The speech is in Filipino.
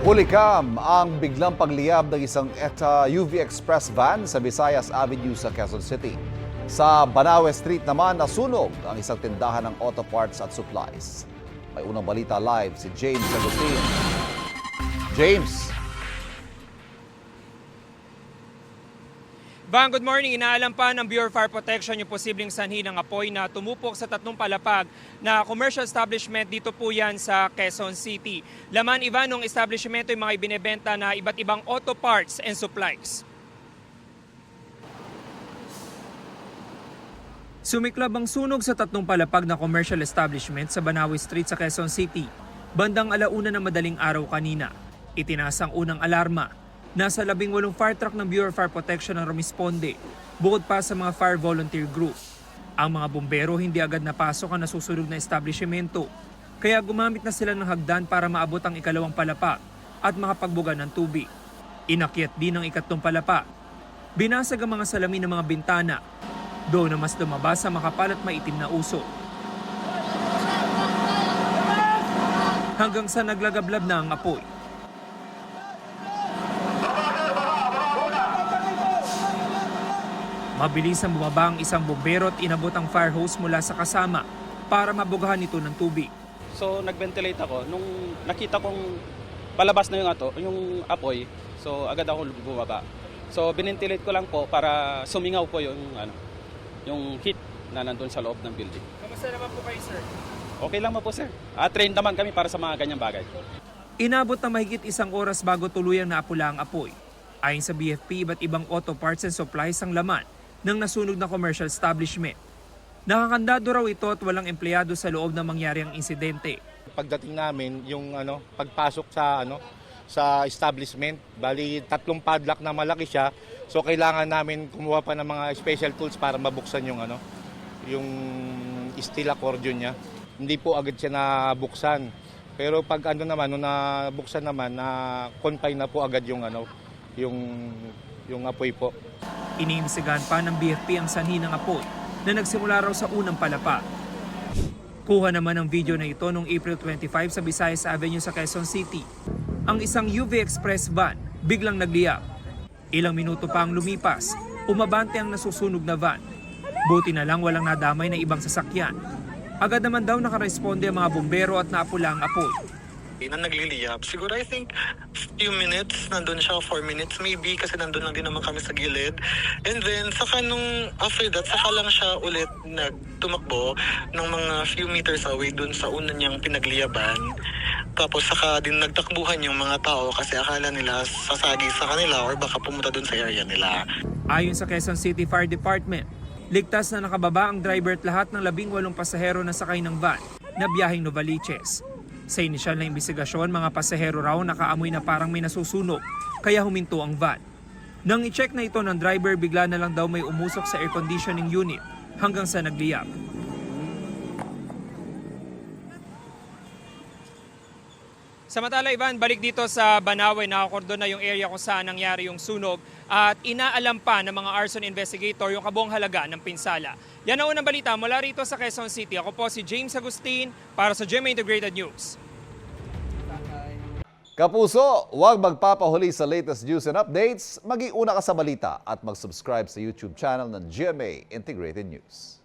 Hulikam ang biglang pagliyab ng isang UV Express van sa Visayas Avenue sa Quezon City. Sa Banawe Street naman nasunog ang isang tindahan ng auto parts at supplies. May unang balita live si James Agustin. James! Bang, good morning. Inaalam pa ng Bureau of Fire Protection yung posibleng sanhi ng apoy na tumupok sa 3 palapag na commercial establishment dito po yan sa Quezon City. Laman iba ng establishmento yung mga ibinebenta na iba't ibang auto parts and supplies. Sumiklab ang sunog sa 3 palapag na commercial establishment sa Banawe Street sa Quezon City. Bandang 1:00 na madaling araw kanina. Itinaas ang unang alarma. Nasa 18 fire truck ng Bureau of Fire Protection ang rumisponde, bukod pa sa mga fire volunteer group. Ang mga bumbero hindi agad napasok ang nasusunog na establishmento, kaya gumamit na sila ng hagdan para maabot ang ikalawang palapa at makapagbuga ng tubig. Inakyat din ang ikatlong palapa. Binasag ang mga salamin ng mga bintana, doon na mas lumabas sa makapal at maitim na usok. Hanggang sa naglagablab na ang apoy. Mabilis ang bumaba ang isang bumbero at inabot ang fire hose mula sa kasama para mabugahan ito ng tubig. So nag-ventilate ako, nung nakita kong palabas na yung apoy, so agad ako bumaba. So binentilate ko lang po para sumingaw po yung heat na nandun sa loob ng building. Kamusta naman po kayo, sir? Okay lang po, sir. Trained naman kami para sa mga ganyang bagay. Inabot na mahigit 1 oras bago tuluyang naapula ang apoy. Ayon sa BFP, iba't ibang auto parts and supplies ang laman ng nasunog na commercial establishment. Nakakandado raw ito at walang empleyado sa loob ng mangyaring insidente. Pagdating namin, yung pagpasok sa establishment, bali 3 padlock na malaki siya. So kailangan namin kumuha pa ng mga special tools para mabuksan yung steel accordion niya. Hindi po agad siya nabuksan. Pero pag nung nabuksan naman, na confine na po agad yung apoy po. Iniimbestigahan pa ng BFP ang sanhi ng apoy na nagsimula raw sa unang palapa. Kuha naman ang video na ito noong April 25 sa Visayas Avenue sa Quezon City. Ang isang UV Express van biglang nagliyab. Ilang minuto pa ang lumipas, umabante ang nasusunog na van. Buti na lang walang nadamay na ibang sasakyan. Agad naman daw nakaresponde ang mga bumbero at naapula ang apoy. Na nagliliyab. Siguro I think few minutes, nandun siya, 4 minutes maybe, kasi nandun lang din naman kami sa gilid. And then, saka after that, saka lang siya ulit nagtumakbo ng mga few meters away dun sa una niyang pinagliyaban. Tapos saka din nagtakbuhan yung mga tao kasi akala nila sasagi sa kanila or baka pumunta dun sa area nila. Ayon sa Quezon City Fire Department, ligtas na nakababa ang driver at lahat ng 18 pasahero na sakay ng van na biyaheng Novaliches. Sa inisyal na imbestigasyon, mga pasahero raw nakaamoy na parang may nasusunog, kaya huminto ang van. Nang i-check na ito ng driver, bigla na lang daw may umusok sa air conditioning unit hanggang sa nagliyab. Samantala, Ivan, balik dito sa Banawe, nakakordon na yung area kung saan nangyari yung sunog at inaalam pa ng mga arson investigator yung kabuang halaga ng pinsala. Yan ang unang balita mula rito sa Quezon City. Ako po si James Agustin para sa GMA Integrated News. Kapuso, huwag magpapahuli sa latest news and updates. Mag-iuna ka sa balita at mag-subscribe sa YouTube channel ng GMA Integrated News.